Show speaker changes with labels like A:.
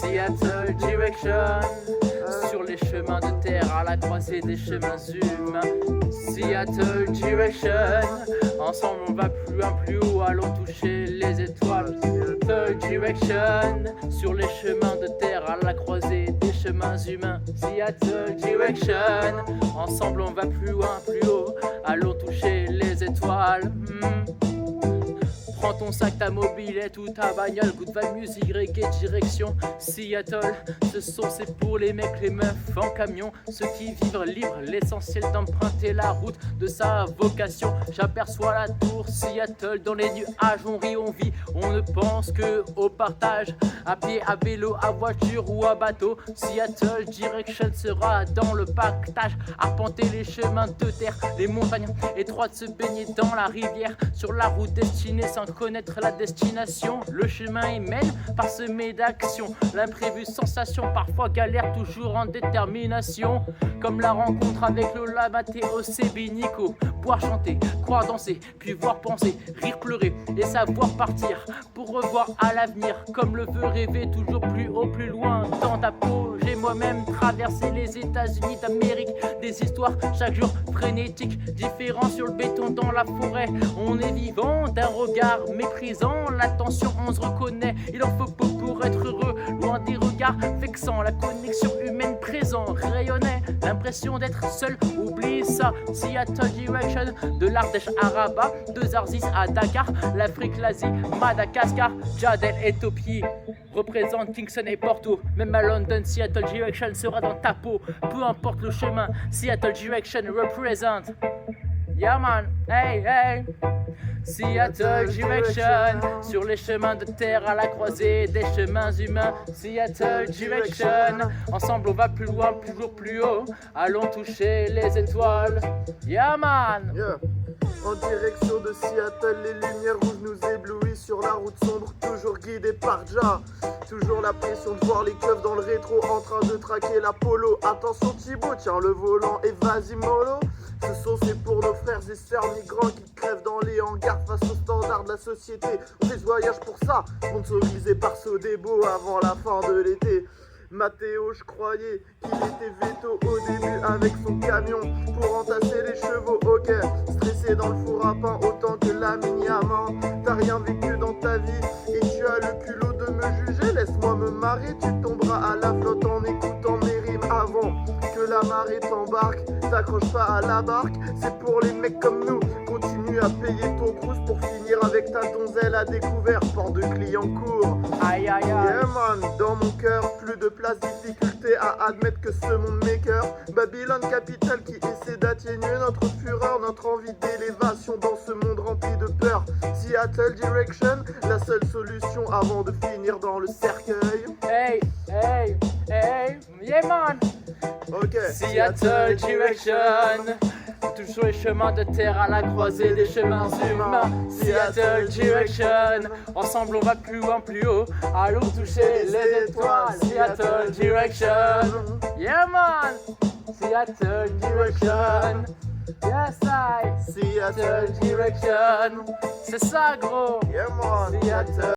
A: Seattle Direction. Sur les chemins de terre à la croisée des chemins humains. Seattle Direction. Ensemble on va plus loin, plus haut, allons toucher les étoiles. Seattle Direction. Sur les chemins de terre à la croisée des chemins humains. Seattle Direction. Ensemble on va plus loin, plus haut, allons toucher les étoiles. Prends ton sac, ta mobilette ou ta bagnole, good vibe, musique, reggae, direction Seattle. Ce son c'est pour les mecs, les meufs en camion, ceux qui vivent libres, l'essentiel d'emprunter la route de sa vocation. J'aperçois la tour Seattle dans les nuages, on rit, on vit, on ne pense que au partage. À pied, à vélo, à voiture ou à bateau, Seattle Direction sera dans le pactage. Arpenter les chemins de terre, les montagnes étroites, se baigner dans la rivière, sur la route destinée sans connaître la destination. Le chemin y mène parsemé d'actions, l'imprévu, sensation, parfois galère, toujours en détermination. Comme la rencontre avec Lola, Matteo, Sebinico. Boire, chanter, croire, danser, puis voir, penser, rire, pleurer et savoir partir pour revoir à l'avenir. Comme le veut rêver, toujours plus haut, plus loin dans ta peau. J'ai moi-même traversé les États-Unis d'Amérique, des histoires chaque jour frénétiques, différents sur le béton dans la forêt. On est vivant d'un regard méprisant, l'attention on se reconnaît, il en faut beaucoup pour être heureux, loin des regards vexants, la connexion humaine présente rayonnait, l'impression d'être seul, oublie ça. Seattle Direction, de l'Ardèche à Rabat, de Zarzis à Dakar, l'Afrique, l'Asie, Madagascar, Jadel et Topi représente Kingston et Porto, même à London, Seattle Direction sera dans ta peau, peu importe le chemin, Seattle Direction représente. Yeah man, hey hey. Seattle Direction, sur les chemins de terre à la croisée des chemins humains. Seattle Direction, ensemble on va plus loin, toujours plus haut, allons toucher les étoiles. Yeah man.
B: Yeah. En direction de Seattle, les lumières rouges nous éblouissent sur la route sombre, toujours guidée par Ja. Toujours la pression de voir les keufs dans le rétro en train de traquer la polo. Attention Thibaut, tiens le volant et vas-y mollo. Ce son c'est pour nos frères et sœurs migrants qui crèvent dans les hangars face aux standards de la société. On fait ce voyage pour ça, sponsorisé par Sodebo avant la fin de l'été. Matteo, je croyais qu'il était veto au début avec son camion pour entasser les chevaux, ok. Stressé dans le four à pain autant que la mini-amant. T'as rien vécu dans ta vie et tu as le culot de me juger. Laisse-moi me marrer, tu tomberas à la flotte en écoutant mes rimes avant que la marée t'embarque. T'accroches pas à la barque, c'est pour les mecs comme nous. Continue à payer ton cruise pour finir avec ta donzelle à découvert. Port de Clignancourt.
A: Aïe aïe aïe.
B: Yeah man, dans mon cœur, plus de place, difficulté à admettre que ce monde maker. Babylone capitale qui essaie d'atténuer notre fureur, notre envie d'élévation dans ce monde rempli de peur. Seattle Direction, la seule solution avant de finir dans le cercueil.
A: Hey hey hey. Yeah man.
B: Ok.
A: Seattle Direction, toujours les chemins de terre à la croisée des chemins humains. Seattle Direction, ensemble on va plus loin, plus haut, allons toucher les étoiles. Seattle Direction, yeah man. Seattle Direction, yes I. Seattle Direction, c'est ça gros.
B: Yeah man.
A: Seattle.